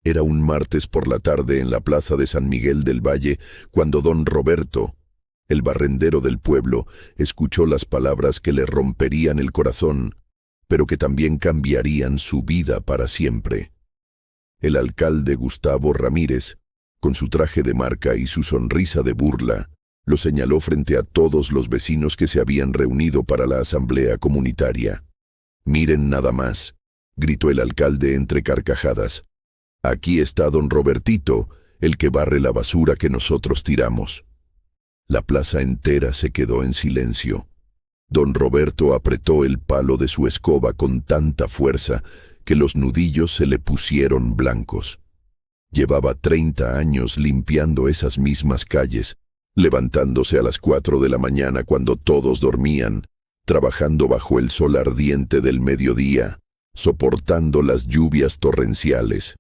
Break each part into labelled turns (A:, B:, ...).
A: Era un martes por la tarde en la plaza de San Miguel del Valle cuando don Roberto, el barrendero del pueblo, escuchó las palabras que le romperían el corazón, pero que también cambiarían su vida para siempre. El alcalde Gustavo Ramírez, con su traje de marca y su sonrisa de burla, lo señaló frente a todos los vecinos que se habían reunido para la asamblea comunitaria. «Miren nada más», gritó el alcalde entre carcajadas. «Aquí está don Robertito, el que barre la basura que nosotros tiramos». La plaza entera se quedó en silencio. Don Roberto apretó el palo de su escoba con tanta fuerza que los nudillos se le pusieron blancos. Llevaba 30 años limpiando esas mismas calles, levantándose a las 4 de la mañana cuando todos dormían, trabajando bajo el sol ardiente del mediodía, soportando las lluvias torrenciales.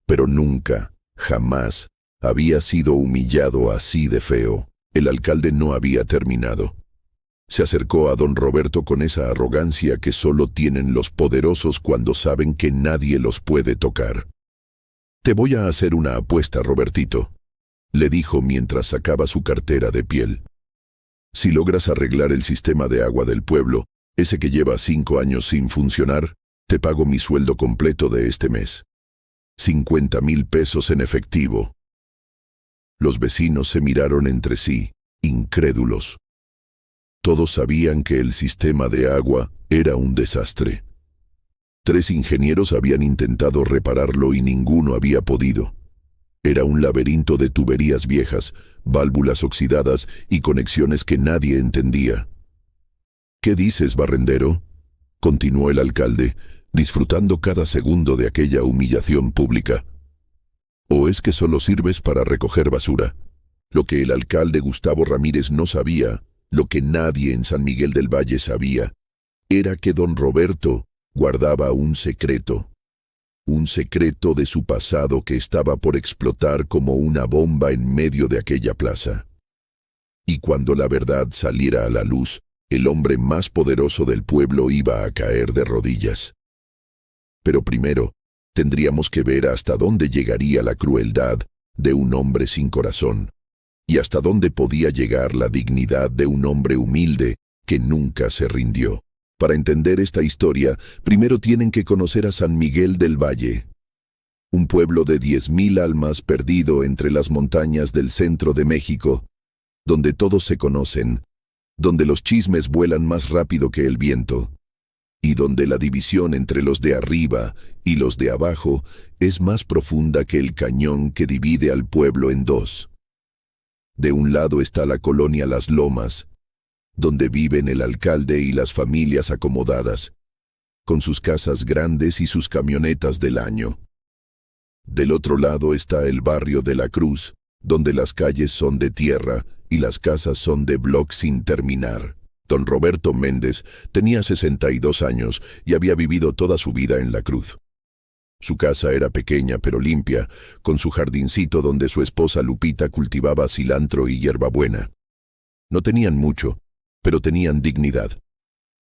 A: Pero nunca, jamás, había sido humillado así de feo. El alcalde no había terminado. Se acercó a don Roberto con esa arrogancia que solo tienen los poderosos cuando saben que nadie los puede tocar. «Te voy a hacer una apuesta, Robertito», le dijo mientras sacaba su cartera de piel. «Si logras arreglar el sistema de agua del pueblo, ese que lleva 5 años sin funcionar, te pago mi sueldo completo de este mes. 50,000 pesos en efectivo». Los vecinos se miraron entre sí, incrédulos. Todos sabían que el sistema de agua era un desastre. 3 ingenieros habían intentado repararlo y ninguno había podido. Era un laberinto de tuberías viejas, válvulas oxidadas y conexiones que nadie entendía. «¿Qué dices, barrendero?», continuó el alcalde, disfrutando cada segundo de aquella humillación pública. «¿O es que solo sirves para recoger basura?». Lo que el alcalde Gustavo Ramírez no sabía, lo que nadie en San Miguel del Valle sabía, era que don Roberto guardaba un secreto de su pasado que estaba por explotar como una bomba en medio de aquella plaza. Y cuando la verdad saliera a la luz, el hombre más poderoso del pueblo iba a caer de rodillas. Pero primero, tendríamos que ver hasta dónde llegaría la crueldad de un hombre sin corazón, y hasta dónde podía llegar la dignidad de un hombre humilde que nunca se rindió. Para entender esta historia, primero tienen que conocer a San Miguel del Valle, un pueblo de 10,000 almas perdido entre las montañas del centro de México, donde todos se conocen, donde los chismes vuelan más rápido que el viento, y donde la división entre los de arriba y los de abajo es más profunda que el cañón que divide al pueblo en dos. De un lado está la colonia Las Lomas, donde viven el alcalde y las familias acomodadas, con sus casas grandes y sus camionetas del año. Del otro lado está el barrio de La Cruz, donde las calles son de tierra y las casas son de bloc sin terminar. Don Roberto Méndez tenía 62 años y había vivido toda su vida en La Cruz. Su casa era pequeña pero limpia, con su jardincito donde su esposa Lupita cultivaba cilantro y hierbabuena. No tenían mucho, pero tenían dignidad.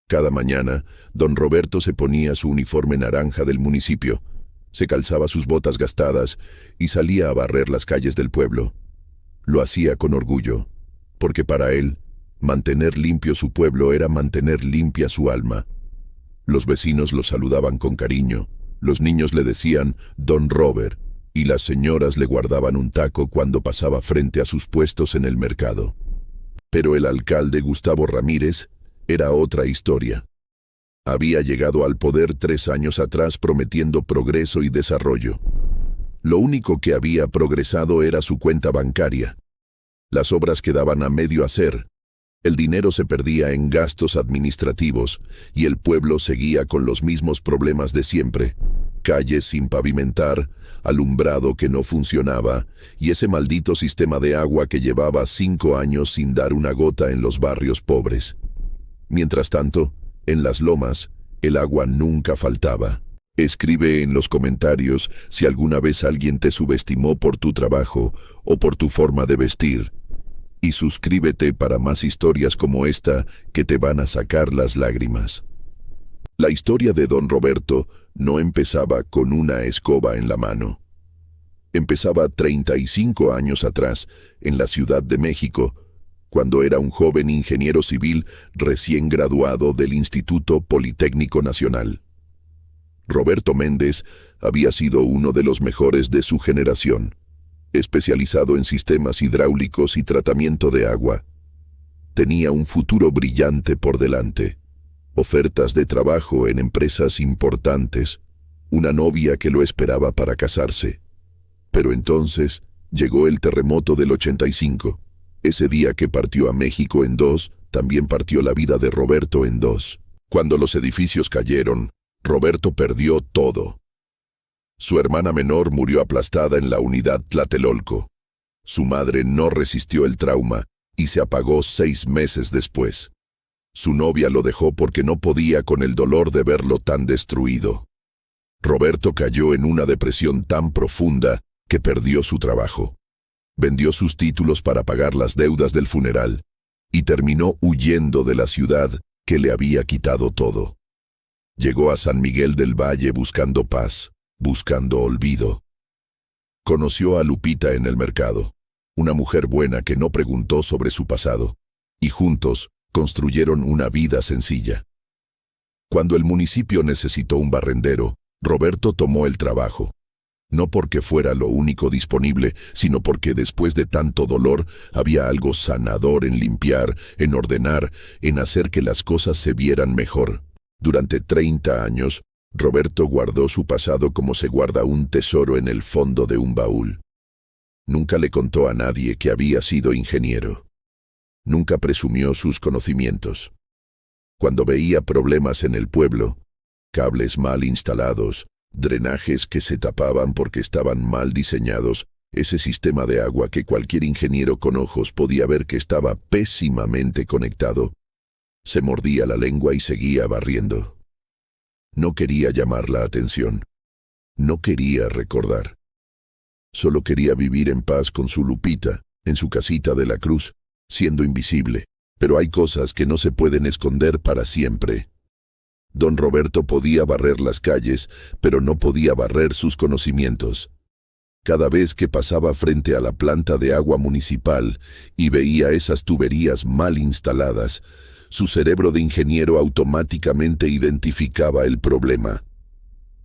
A: Cada mañana, don Roberto se ponía su uniforme naranja del municipio, se calzaba sus botas gastadas y salía a barrer las calles del pueblo. Lo hacía con orgullo, porque para él, mantener limpio su pueblo era mantener limpia su alma. Los vecinos lo saludaban con cariño, los niños le decían Don Robert, y las señoras le guardaban un taco cuando pasaba frente a sus puestos en el mercado. Pero el alcalde Gustavo Ramírez era otra historia. Había llegado al poder 3 años atrás prometiendo progreso y desarrollo. Lo único que había progresado era su cuenta bancaria. Las obras quedaban a medio hacer. El dinero se perdía en gastos administrativos y el pueblo seguía con los mismos problemas de siempre. Calles sin pavimentar, alumbrado que no funcionaba y ese maldito sistema de agua que llevaba 5 años sin dar una gota en los barrios pobres. Mientras tanto, en Las Lomas, el agua nunca faltaba. Escribe en los comentarios si alguna vez alguien te subestimó por tu trabajo o por tu forma de vestir. Y suscríbete para más historias como esta que te van a sacar las lágrimas. La historia de don Roberto no empezaba con una escoba en la mano. Empezaba 35 años atrás, en la Ciudad de México, cuando era un joven ingeniero civil recién graduado del Instituto Politécnico Nacional. Roberto Méndez había sido uno de los mejores de su generación, especializado en sistemas hidráulicos y tratamiento de agua. Tenía un futuro brillante por delante, ofertas de trabajo en empresas importantes, una novia que lo esperaba para casarse. Pero entonces llegó el terremoto del 85. Ese día que partió a México en dos, también partió la vida de Roberto en dos. Cuando los edificios cayeron, Roberto perdió todo. Su hermana menor murió aplastada en la unidad Tlatelolco. Su madre no resistió el trauma y se apagó 6 meses después. Su novia lo dejó porque no podía con el dolor de verlo tan destruido. Roberto cayó en una depresión tan profunda que perdió su trabajo. Vendió sus títulos para pagar las deudas del funeral y terminó huyendo de la ciudad que le había quitado todo. Llegó a San Miguel del Valle buscando paz, buscando olvido. Conoció a Lupita en el mercado, una mujer buena que no preguntó sobre su pasado, y juntos construyeron una vida sencilla. Cuando el municipio necesitó un barrendero, Roberto tomó el trabajo. No porque fuera lo único disponible, sino porque después de tanto dolor había algo sanador en limpiar, en ordenar, en hacer que las cosas se vieran mejor. Durante 30 años, Roberto guardó su pasado como se guarda un tesoro en el fondo de un baúl. Nunca le contó a nadie que había sido ingeniero. Nunca presumió sus conocimientos. Cuando veía problemas en el pueblo, cables mal instalados, drenajes que se tapaban porque estaban mal diseñados, ese sistema de agua que cualquier ingeniero con ojos podía ver que estaba pésimamente conectado, se mordía la lengua y seguía barriendo. No quería llamar la atención. No quería recordar. Solo quería vivir en paz con su Lupita, en su casita de la Cruz, siendo invisible. Pero hay cosas que no se pueden esconder para siempre. Don Roberto podía barrer las calles, pero no podía barrer sus conocimientos. Cada vez que pasaba frente a la planta de agua municipal y veía esas tuberías mal instaladas, su cerebro de ingeniero automáticamente identificaba el problema.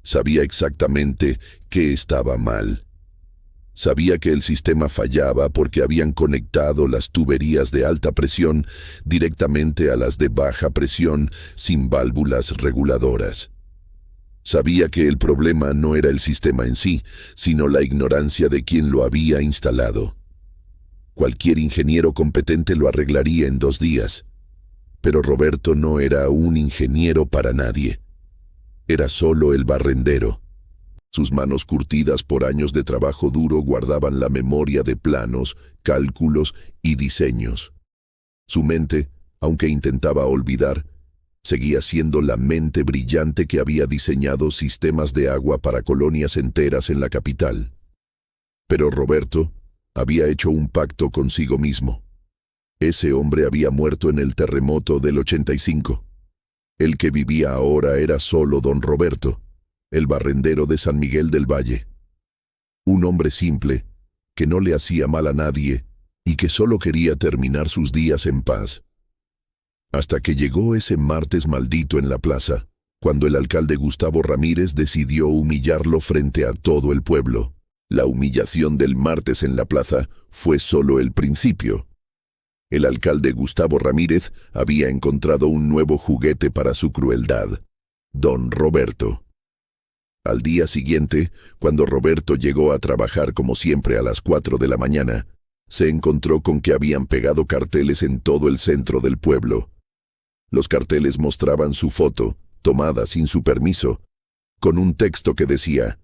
A: Sabía exactamente qué estaba mal. Sabía que el sistema fallaba porque habían conectado las tuberías de alta presión directamente a las de baja presión sin válvulas reguladoras. Sabía que el problema no era el sistema en sí, sino la ignorancia de quien lo había instalado. Cualquier ingeniero competente lo arreglaría en 2 días. Pero Roberto no era un ingeniero para nadie. Era solo el barrendero. Sus manos curtidas por años de trabajo duro guardaban la memoria de planos, cálculos y diseños. Su mente, aunque intentaba olvidar, seguía siendo la mente brillante que había diseñado sistemas de agua para colonias enteras en la capital. Pero Roberto había hecho un pacto consigo mismo. Ese hombre había muerto en el terremoto del 85. El que vivía ahora era solo don Roberto, el barrendero de San Miguel del Valle. Un hombre simple, que no le hacía mal a nadie y que solo quería terminar sus días en paz. Hasta que llegó ese martes maldito en la plaza, cuando el alcalde Gustavo Ramírez decidió humillarlo frente a todo el pueblo. La humillación del martes en la plaza fue solo el principio. El alcalde Gustavo Ramírez había encontrado un nuevo juguete para su crueldad: don Roberto. Al día siguiente, cuando Roberto llegó a trabajar como siempre a las 4 de la mañana, se encontró con que habían pegado carteles en todo el centro del pueblo. Los carteles mostraban su foto, tomada sin su permiso, con un texto que decía: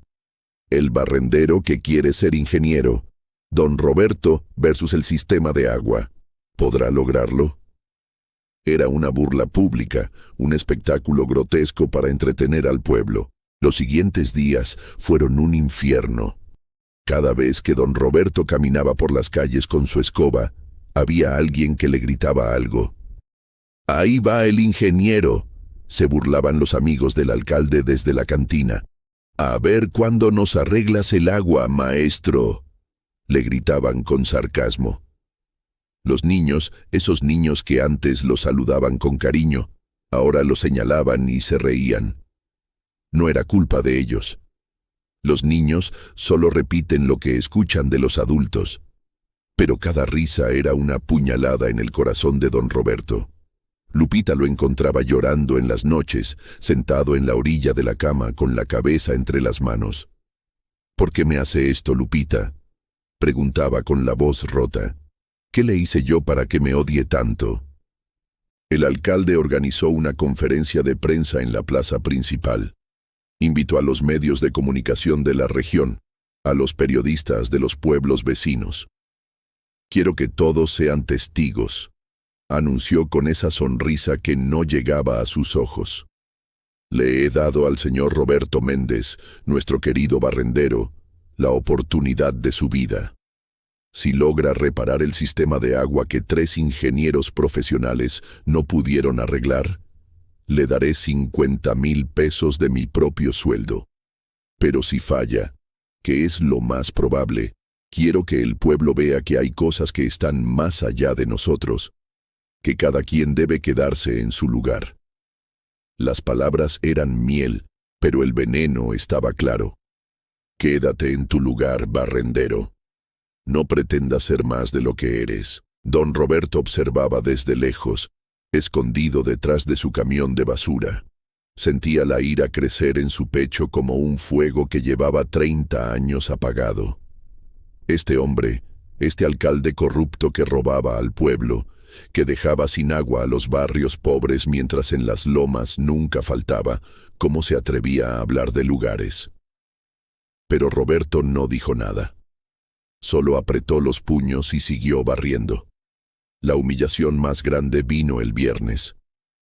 A: el barrendero que quiere ser ingeniero, don Roberto versus el sistema de agua. ¿Podrá lograrlo? Era una burla pública, un espectáculo grotesco para entretener al pueblo. Los siguientes días fueron un infierno. Cada vez que don Roberto caminaba por las calles con su escoba, había alguien que le gritaba algo. «¡Ahí va el ingeniero!», se burlaban los amigos del alcalde desde la cantina. «A ver cuándo nos arreglas el agua, maestro», le gritaban con sarcasmo. Los niños, esos niños que antes lo saludaban con cariño, ahora lo señalaban y se reían. No era culpa de ellos. Los niños solo repiten lo que escuchan de los adultos. Pero cada risa era una puñalada en el corazón de don Roberto. Lupita lo encontraba llorando en las noches, sentado en la orilla de la cama con la cabeza entre las manos. «¿Por qué me hace esto, Lupita?», preguntaba con la voz rota. «¿Qué le hice yo para que me odie tanto?». El alcalde organizó una conferencia de prensa en la plaza principal. Invitó a los medios de comunicación de la región, a los periodistas de los pueblos vecinos. «Quiero que todos sean testigos», anunció con esa sonrisa que no llegaba a sus ojos. «Le he dado al señor Roberto Méndez, nuestro querido barrendero, la oportunidad de su vida. Si logra reparar el sistema de agua que 3 ingenieros profesionales no pudieron arreglar, le daré 50,000 pesos de mi propio sueldo. Pero si falla, que es lo más probable, quiero que el pueblo vea que hay cosas que están más allá de nosotros, que cada quien debe quedarse en su lugar». Las palabras eran miel, pero el veneno estaba claro. «Quédate en tu lugar, barrendero. No pretendas ser más de lo que eres». Don Roberto observaba desde lejos, escondido detrás de su camión de basura. Sentía la ira crecer en su pecho como un fuego que llevaba 30 años apagado. Este hombre, este alcalde corrupto que robaba al pueblo, que dejaba sin agua a los barrios pobres mientras en las lomas nunca faltaba, ¿cómo se atrevía a hablar de lugares? Pero Roberto no dijo nada. Solo apretó los puños y siguió barriendo. La humillación más grande vino el viernes.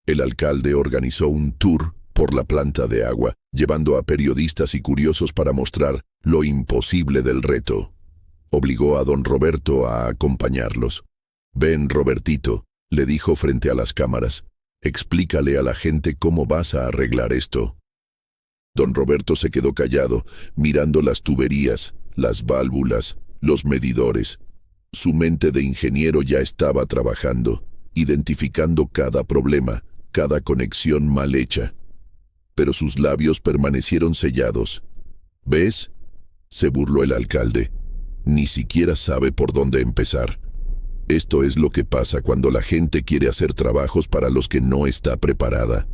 A: El alcalde organizó un tour por la planta de agua, llevando a periodistas y curiosos para mostrar lo imposible del reto. Obligó a don Roberto a acompañarlos. «Ven, Robertito», le dijo frente a las cámaras, «explícale a la gente cómo vas a arreglar esto». Don Roberto se quedó callado, mirando las tuberías, las válvulas, los medidores. Su mente de ingeniero ya estaba trabajando, identificando cada problema, cada conexión mal hecha. Pero sus labios permanecieron sellados. «¿Ves?», se burló el alcalde. «Ni siquiera sabe por dónde empezar. Esto es lo que pasa cuando la gente quiere hacer trabajos para los que no está preparada».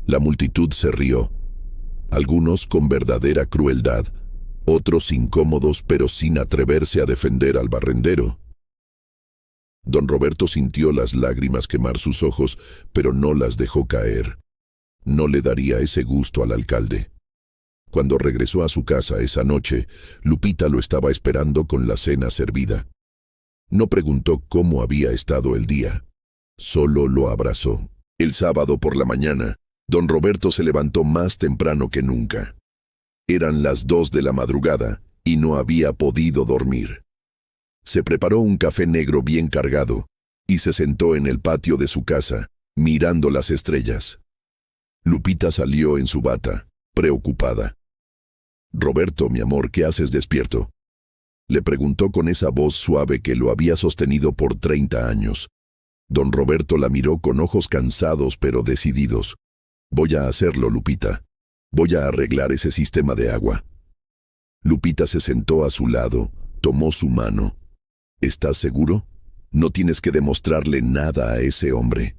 A: La multitud se rió. Algunos con verdadera crueldad, otros incómodos pero sin atreverse a defender al barrendero. Don Roberto sintió las lágrimas quemar sus ojos, pero no las dejó caer. No le daría ese gusto al alcalde. Cuando regresó a su casa esa noche, Lupita lo estaba esperando con la cena servida. No preguntó cómo había estado el día. Solo lo abrazó. El sábado por la mañana, don Roberto se levantó más temprano que nunca. Eran las 2 de la madrugada y no había podido dormir. Se preparó un café negro bien cargado y se sentó en el patio de su casa, mirando las estrellas. Lupita salió en su bata, preocupada. «Roberto, mi amor, ¿qué haces despierto?», le preguntó con esa voz suave que lo había sostenido por 30 años. Don Roberto la miró con ojos cansados pero decididos. «Voy a hacerlo, Lupita. Voy a arreglar ese sistema de agua». Lupita se sentó a su lado, tomó su mano. «¿Estás seguro? No tienes que demostrarle nada a ese hombre».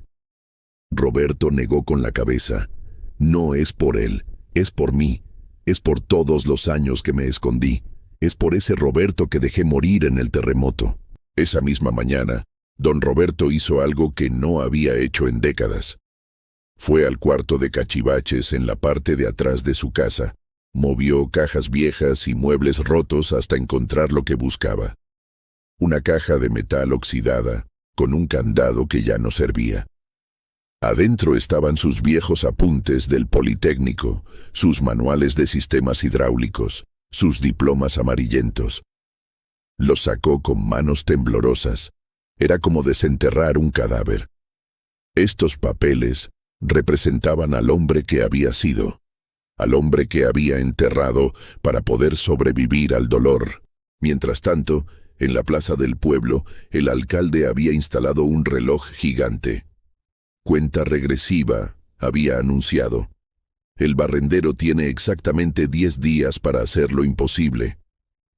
A: Roberto negó con la cabeza. «No es por él, es por mí. Es por todos los años que me escondí. Es por ese Roberto que dejé morir en el terremoto». Esa misma mañana, don Roberto hizo algo que no había hecho en décadas. Fue al cuarto de cachivaches en la parte de atrás de su casa, movió cajas viejas y muebles rotos hasta encontrar lo que buscaba. Una caja de metal oxidada, con un candado que ya no servía. Adentro estaban sus viejos apuntes del Politécnico, sus manuales de sistemas hidráulicos, sus diplomas amarillentos. Los sacó con manos temblorosas. Era como desenterrar un cadáver. Estos papeles representaban al hombre que había sido. al hombre que había enterrado para poder sobrevivir al dolor. Mientras tanto, en la plaza del pueblo, el alcalde había instalado un reloj gigante. Cuenta regresiva, había anunciado. El barrendero tiene exactamente 10 días para hacer lo imposible.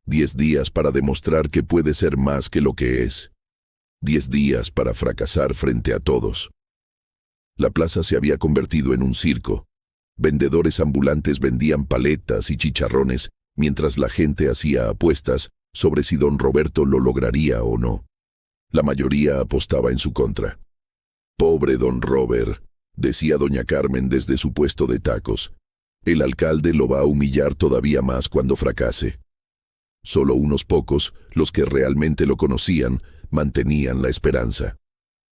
A: 10 días para demostrar que puede ser más que lo que es. 10 días para fracasar frente a todos. La plaza se había convertido en un circo. Vendedores ambulantes vendían paletas y chicharrones, mientras la gente hacía apuestas sobre si don Roberto lo lograría o no. La mayoría apostaba en su contra. «Pobre don Robert», decía doña Carmen desde su puesto de tacos. «El alcalde lo va a humillar todavía más cuando fracase». Solo unos pocos, los que realmente lo conocían, mantenían la esperanza.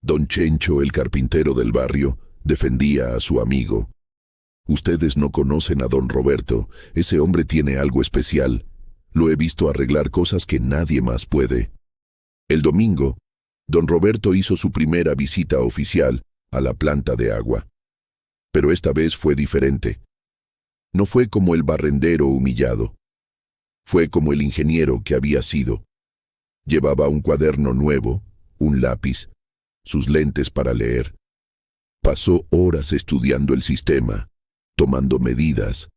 A: Don Chencho, el carpintero del barrio, defendía a su amigo. «Ustedes no conocen a don Roberto, ese hombre tiene algo especial. Lo he visto arreglar cosas que nadie más puede». El domingo, don Roberto hizo su primera visita oficial a la planta de agua. Pero esta vez fue diferente. No fue como el barrendero humillado. Fue como el ingeniero que había sido. Llevaba un cuaderno nuevo, un lápiz, sus lentes para leer. Pasó horas estudiando el sistema, tomando medidas,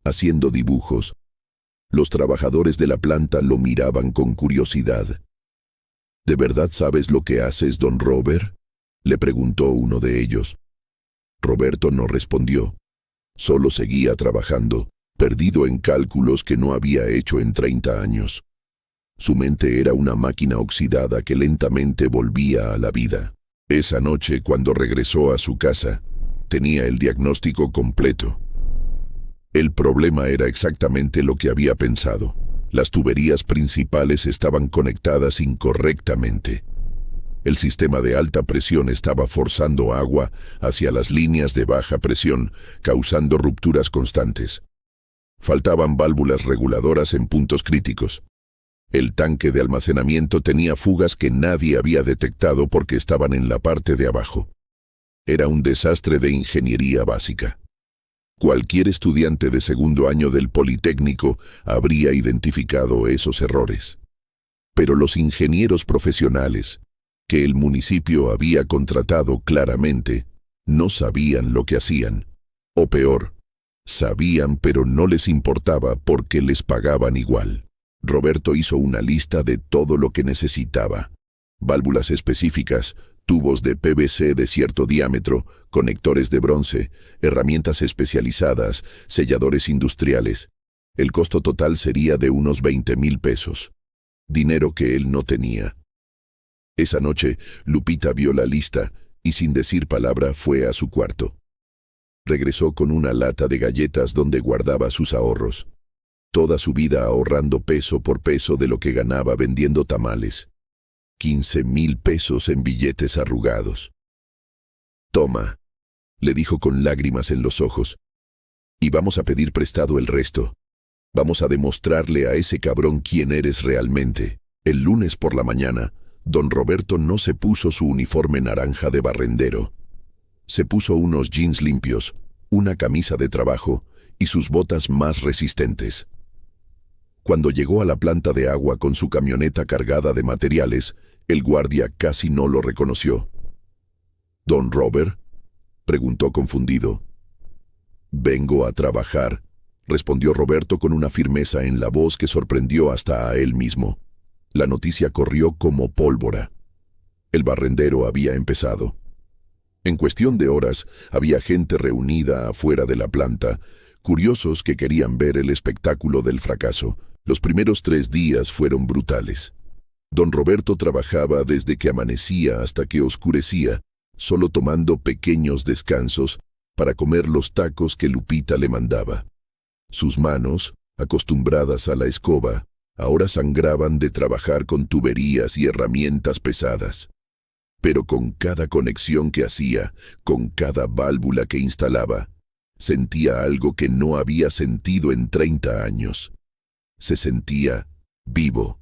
A: haciendo dibujos. Los trabajadores de la planta lo miraban con curiosidad. «¿De verdad sabes lo que haces, don Robert?», le preguntó uno de ellos. Roberto no respondió. Solo seguía trabajando, perdido en cálculos que no había hecho en 30 años. Su mente era una máquina oxidada que lentamente volvía a la vida. Esa noche, cuando regresó a su casa, tenía el diagnóstico completo. El problema era exactamente lo que había pensado. Las tuberías principales estaban conectadas incorrectamente. El sistema de alta presión estaba forzando agua hacia las líneas de baja presión, causando rupturas constantes. Faltaban válvulas reguladoras en puntos críticos. El tanque de almacenamiento tenía fugas que nadie había detectado porque estaban en la parte de abajo. Era un desastre de ingeniería básica. Cualquier estudiante de segundo año del Politécnico habría identificado esos errores. Pero los ingenieros profesionales, que el municipio había contratado claramente, no sabían lo que hacían. O peor, sabían pero no les importaba porque les pagaban igual. Roberto hizo una lista de todo lo que necesitaba. Válvulas específicas, tubos de PVC de cierto diámetro, conectores de bronce, herramientas especializadas, selladores industriales. El costo total sería de unos 20,000 pesos. Dinero que él no tenía. Esa noche, Lupita vio la lista y sin decir palabra fue a su cuarto. Regresó con una lata de galletas donde guardaba sus ahorros. Toda su vida ahorrando peso por peso de lo que ganaba vendiendo tamales. 15,000 pesos en billetes arrugados. «Toma», le dijo con lágrimas en los ojos, «y vamos a pedir prestado el resto. Vamos a demostrarle a ese cabrón quién eres realmente». El lunes por la mañana, don Roberto no se puso su uniforme naranja de barrendero. Se puso unos jeans limpios, una camisa de trabajo y sus botas más resistentes. Cuando llegó a la planta de agua con su camioneta cargada de materiales, el guardia casi no lo reconoció. «¿Don Robert?», preguntó confundido. «Vengo a trabajar», respondió Roberto con una firmeza en la voz que sorprendió hasta a él mismo. La noticia corrió como pólvora. El barrendero había empezado. En cuestión de horas, había gente reunida afuera de la planta, curiosos que querían ver el espectáculo del fracaso. Los primeros 3 días fueron brutales. Don Roberto trabajaba desde que amanecía hasta que oscurecía, solo tomando pequeños descansos para comer los tacos que Lupita le mandaba. Sus manos, acostumbradas a la escoba, ahora sangraban de trabajar con tuberías y herramientas pesadas. Pero con cada conexión que hacía, con cada válvula que instalaba, sentía algo que no había sentido en 30 años. Se sentía vivo,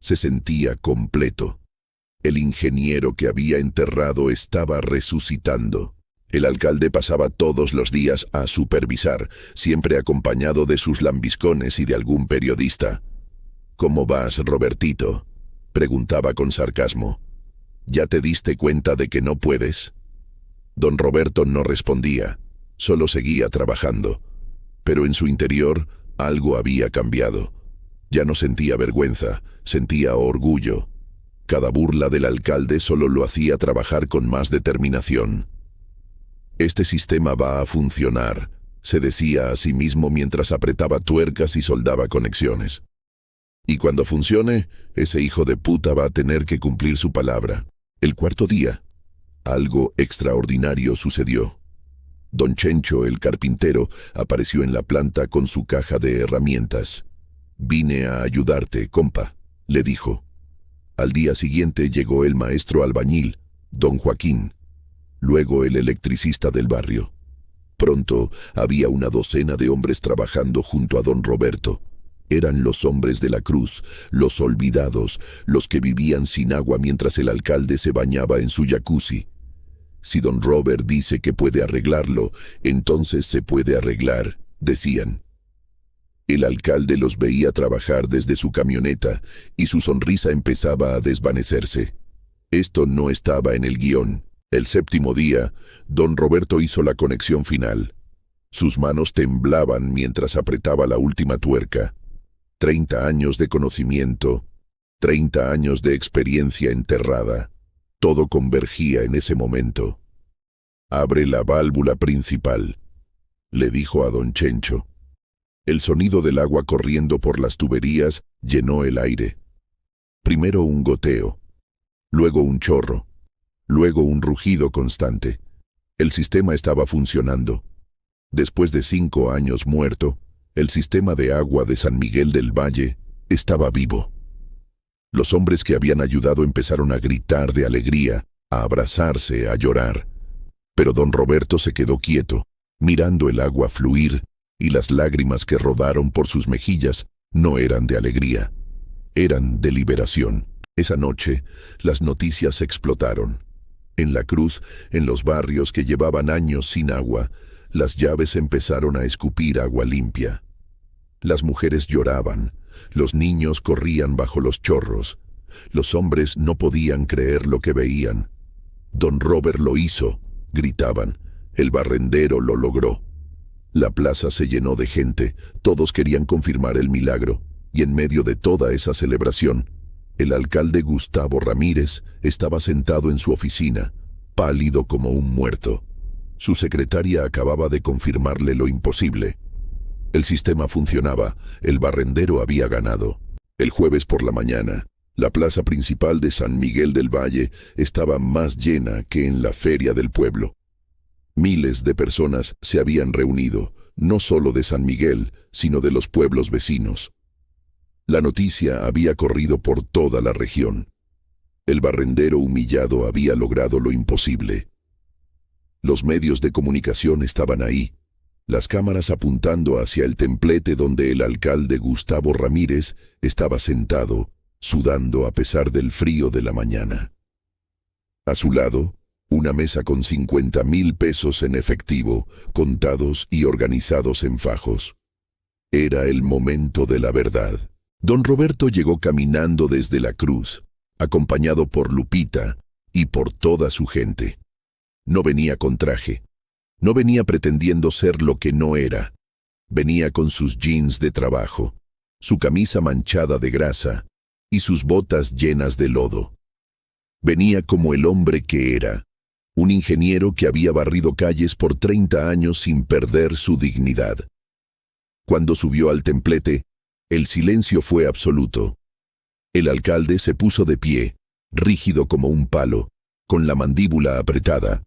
A: se sentía completo. El ingeniero que había enterrado estaba resucitando. El alcalde pasaba todos los días a supervisar, siempre acompañado de sus lambiscones y de algún periodista. «¿Cómo vas, Robertito?», preguntaba con sarcasmo. «¿Ya te diste cuenta de que no puedes?». Don Roberto no respondía, solo seguía trabajando. Pero en su interior algo había cambiado. Ya no sentía vergüenza, sentía orgullo. Cada burla del alcalde solo lo hacía trabajar con más determinación. «Este sistema va a funcionar», se decía a sí mismo mientras apretaba tuercas y soldaba conexiones. «Y cuando funcione, ese hijo de puta va a tener que cumplir su palabra». El cuarto día, algo extraordinario sucedió. Don Chencho, el carpintero, apareció en la planta con su caja de herramientas. «Vine a ayudarte, compa», le dijo. Al día siguiente llegó el maestro albañil, don Joaquín, luego el electricista del barrio. Pronto había una docena de hombres trabajando junto a don Roberto. Eran los hombres de la cruz, los olvidados, los que vivían sin agua mientras el alcalde se bañaba en su jacuzzi. «Si don Robert dice que puede arreglarlo, entonces se puede arreglar», decían. El alcalde los veía trabajar desde su camioneta y su sonrisa empezaba a desvanecerse. Esto no estaba en el guión. El séptimo día, don Roberto hizo la conexión final. Sus manos temblaban mientras apretaba la última tuerca. 30 años de conocimiento, 30 años de experiencia enterrada. Todo convergía en ese momento. «Abre la válvula principal», le dijo a don Chencho. El sonido del agua corriendo por las tuberías llenó el aire. Primero un goteo, luego un chorro, luego un rugido constante. El sistema estaba funcionando. Después de 5 años muerto, el sistema de agua de San Miguel del Valle estaba vivo. Los hombres que habían ayudado empezaron a gritar de alegría, a abrazarse, a llorar. Pero don Roberto se quedó quieto, mirando el agua fluir, y las lágrimas que rodaron por sus mejillas no eran de alegría, eran de liberación. Esa noche, las noticias explotaron. En la cruz, en los barrios que llevaban años sin agua, las llaves empezaron a escupir agua limpia. Las mujeres lloraban, los niños corrían bajo los chorros, los hombres no podían creer lo que veían. «Don Robert lo hizo», gritaban, «el barrendero lo logró». La plaza se llenó de gente, todos querían confirmar el milagro, y en medio de toda esa celebración, el alcalde Gustavo Ramírez estaba sentado en su oficina, pálido como un muerto. Su secretaria acababa de confirmarle lo imposible. El sistema funcionaba, el barrendero había ganado. El jueves por la mañana, la plaza principal de San Miguel del Valle estaba más llena que en la feria del pueblo. Miles de personas se habían reunido, no solo de San Miguel, sino de los pueblos vecinos. La noticia había corrido por toda la región. El barrendero humillado había logrado lo imposible. Los medios de comunicación estaban ahí, las cámaras apuntando hacia el templete donde el alcalde Gustavo Ramírez estaba sentado, sudando a pesar del frío de la mañana. A su lado, una mesa con 50,000 pesos en efectivo, contados y organizados en fajos. Era el momento de la verdad. Don Roberto llegó caminando desde la cruz, acompañado por Lupita y por toda su gente. No venía con traje, no venía pretendiendo ser lo que no era. Venía con sus jeans de trabajo, su camisa manchada de grasa y sus botas llenas de lodo. Venía como el hombre que era, un ingeniero que había barrido calles por 30 años sin perder su dignidad. Cuando subió al templete, el silencio fue absoluto. El alcalde se puso de pie, rígido como un palo, con la mandíbula apretada.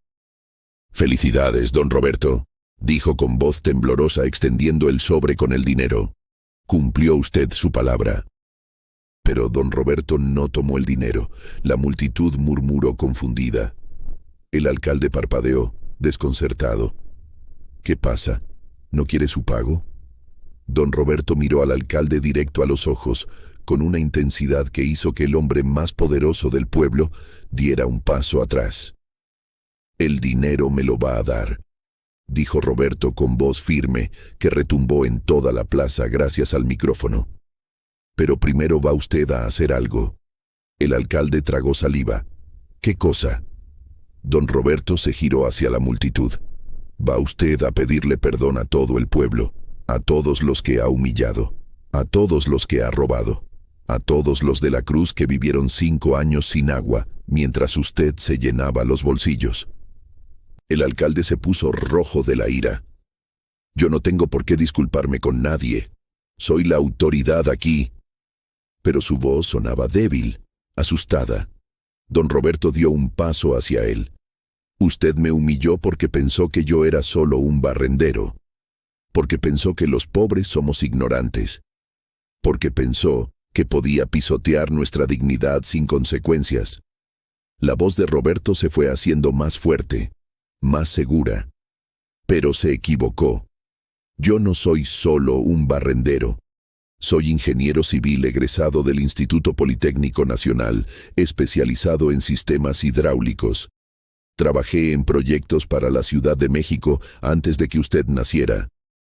A: «Felicidades, don Roberto», dijo con voz temblorosa extendiendo el sobre con el dinero. «Cumplió usted su palabra». Pero don Roberto no tomó el dinero. La multitud murmuró confundida. El alcalde parpadeó, desconcertado. «¿Qué pasa? ¿No quiere su pago?» Don Roberto miró al alcalde directo a los ojos, con una intensidad que hizo que el hombre más poderoso del pueblo diera un paso atrás. El dinero me lo va a dar, dijo Roberto con voz firme que retumbó en toda la plaza gracias al micrófono. Pero primero va usted a hacer algo. El alcalde tragó saliva. ¿Qué cosa? Don Roberto se giró hacia la multitud. Va usted a pedirle perdón a todo el pueblo, a todos los que ha humillado, a todos los que ha robado, a todos los de la Cruz que vivieron 5 años sin agua, mientras usted se llenaba los bolsillos. El alcalde se puso rojo de la ira. Yo no tengo por qué disculparme con nadie. Soy la autoridad aquí. Pero su voz sonaba débil, asustada. Don Roberto dio un paso hacia él. Usted me humilló porque pensó que yo era solo un barrendero, porque pensó que los pobres somos ignorantes, porque pensó que podía pisotear nuestra dignidad sin consecuencias. La voz de Roberto se fue haciendo más fuerte, más segura. Pero se equivocó. Yo no soy solo un barrendero. Soy ingeniero civil egresado del Instituto Politécnico Nacional, especializado en sistemas hidráulicos. Trabajé en proyectos para la Ciudad de México antes de que usted naciera.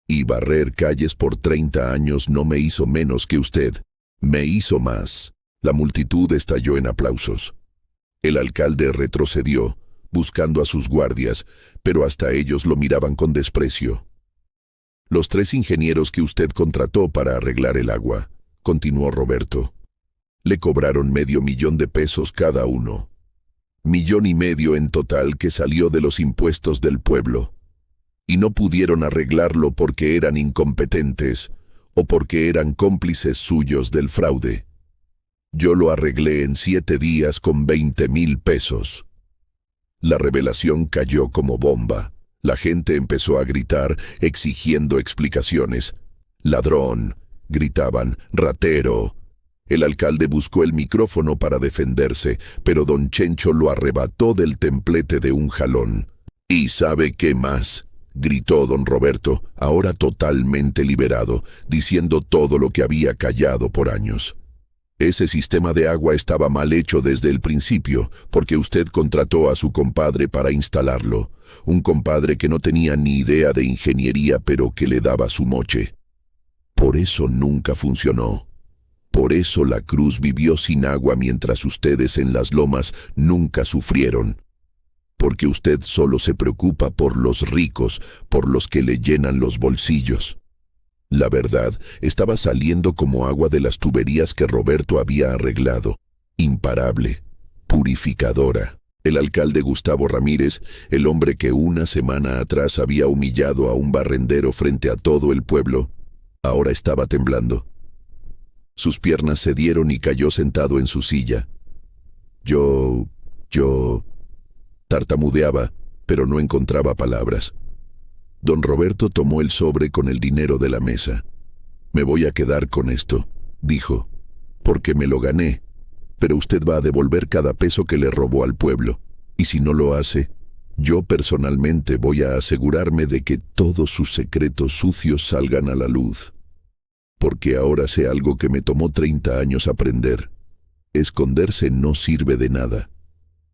A: Y barrer calles por 30 años no me hizo menos que usted. Me hizo más. La multitud estalló en aplausos. El alcalde retrocedió, buscando a sus guardias, pero hasta ellos lo miraban con desprecio. Los 3 ingenieros que usted contrató para arreglar el agua, continuó Roberto, le cobraron $500,000 cada uno. 1,5 millones en total que salió de los impuestos del pueblo. Y no pudieron arreglarlo porque eran incompetentes o porque eran cómplices suyos del fraude. Yo lo arreglé en 7 días con $20,000. La revelación cayó como bomba. La gente empezó a gritar, exigiendo explicaciones. «Ladrón», gritaban, «ratero». El alcalde buscó el micrófono para defenderse, pero don Chencho lo arrebató del templete de un jalón. «¿Y sabe qué más?», gritó don Roberto, ahora totalmente liberado, diciendo todo lo que había callado por años. Ese sistema de agua estaba mal hecho desde el principio, porque usted contrató a su compadre para instalarlo. Un compadre que no tenía ni idea de ingeniería, pero que le daba su moche. Por eso nunca funcionó. Por eso la Cruz vivió sin agua mientras ustedes en las lomas nunca sufrieron. Porque usted solo se preocupa por los ricos, por los que le llenan los bolsillos. La verdad estaba saliendo como agua de las tuberías que Roberto había arreglado, imparable, purificadora. El alcalde Gustavo Ramírez, el hombre que una semana atrás había humillado a un barrendero frente a todo el pueblo, ahora estaba temblando. Sus piernas cedieron y cayó sentado en su silla. Yo tartamudeaba, pero no encontraba palabras. Don Roberto tomó el sobre con el dinero de la mesa. «Me voy a quedar con esto», dijo, «porque me lo gané, pero usted va a devolver cada peso que le robó al pueblo. Y si no lo hace, yo personalmente voy a asegurarme de que todos sus secretos sucios salgan a la luz. Porque ahora sé algo que me tomó 30 años aprender. Esconderse no sirve de nada.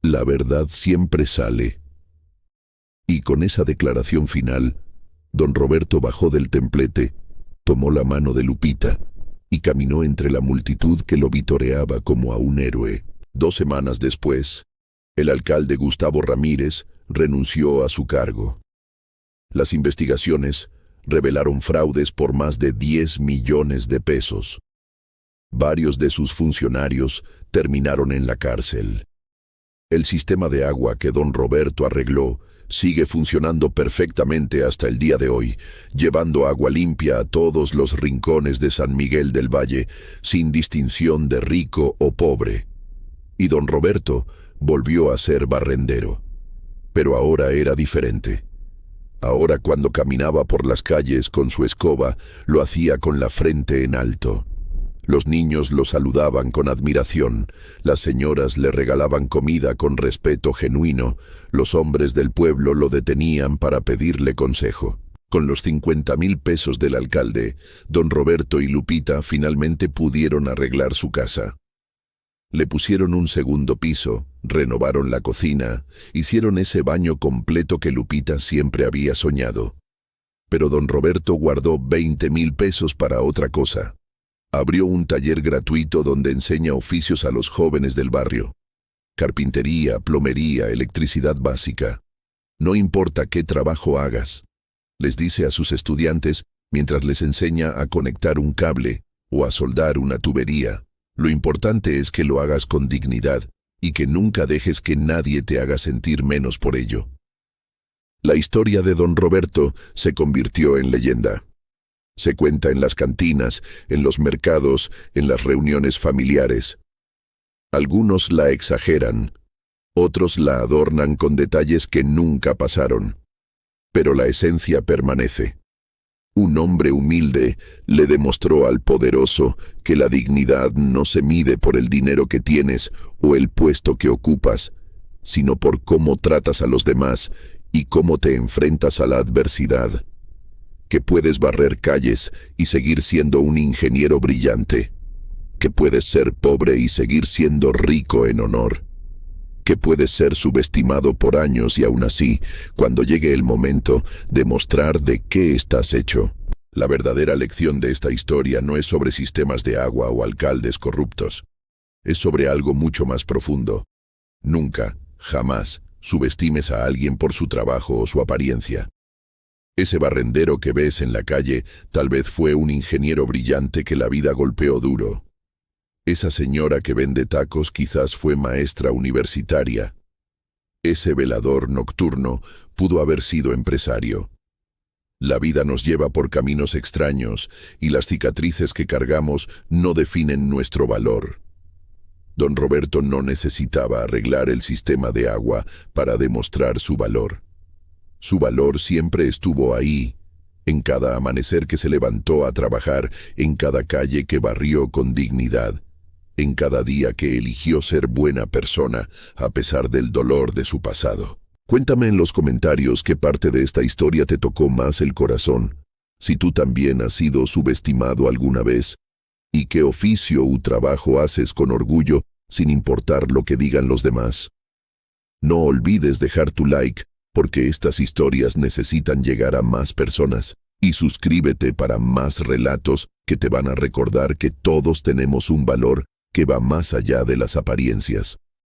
A: La verdad siempre sale». Y con esa declaración final, don Roberto bajó del templete, tomó la mano de Lupita y caminó entre la multitud que lo vitoreaba como a un héroe. 2 semanas después, el alcalde Gustavo Ramírez renunció a su cargo. Las investigaciones revelaron fraudes por más de 10 millones de pesos. Varios de sus funcionarios terminaron en la cárcel. El sistema de agua que don Roberto arregló sigue funcionando perfectamente hasta el día de hoy, llevando agua limpia a todos los rincones de San Miguel del Valle, sin distinción de rico o pobre. Y don Roberto volvió a ser barrendero. Pero ahora era diferente. Ahora cuando caminaba por las calles con su escoba, lo hacía con la frente en alto. Los niños lo saludaban con admiración, las señoras le regalaban comida con respeto genuino, los hombres del pueblo lo detenían para pedirle consejo. Con los 50,000 pesos del alcalde, don Roberto y Lupita finalmente pudieron arreglar su casa. Le pusieron un segundo piso, renovaron la cocina, hicieron ese baño completo que Lupita siempre había soñado. Pero don Roberto guardó 20,000 pesos para otra cosa. Abrió un taller gratuito donde enseña oficios a los jóvenes del barrio. Carpintería, plomería, electricidad básica. No importa qué trabajo hagas, les dice a sus estudiantes mientras les enseña a conectar un cable o a soldar una tubería. Lo importante es que lo hagas con dignidad y que nunca dejes que nadie te haga sentir menos por ello. La historia de don Roberto se convirtió en leyenda. Se cuenta en las cantinas, en los mercados, en las reuniones familiares. Algunos la exageran, otros la adornan con detalles que nunca pasaron. Pero la esencia permanece. Un hombre humilde le demostró al poderoso que la dignidad no se mide por el dinero que tienes o el puesto que ocupas, sino por cómo tratas a los demás y cómo te enfrentas a la adversidad. Que puedes barrer calles y seguir siendo un ingeniero brillante. Que puedes ser pobre y seguir siendo rico en honor. Que puedes ser subestimado por años y aún así, cuando llegue el momento, demostrar de qué estás hecho. La verdadera lección de esta historia no es sobre sistemas de agua o alcaldes corruptos. Es sobre algo mucho más profundo. Nunca, jamás, subestimes a alguien por su trabajo o su apariencia. Ese barrendero que ves en la calle tal vez fue un ingeniero brillante que la vida golpeó duro. Esa señora que vende tacos quizás fue maestra universitaria. Ese velador nocturno pudo haber sido empresario. La vida nos lleva por caminos extraños y las cicatrices que cargamos no definen nuestro valor. Don Roberto no necesitaba arreglar el sistema de agua para demostrar su valor. Su valor siempre estuvo ahí, en cada amanecer que se levantó a trabajar, en cada calle que barrió con dignidad, en cada día que eligió ser buena persona a pesar del dolor de su pasado. Cuéntame en los comentarios qué parte de esta historia te tocó más el corazón, si tú también has sido subestimado alguna vez, y qué oficio u trabajo haces con orgullo sin importar lo que digan los demás. No olvides dejar tu like, porque estas historias necesitan llegar a más personas, y suscríbete para más relatos que te van a recordar que todos tenemos un valor que va más allá de las apariencias.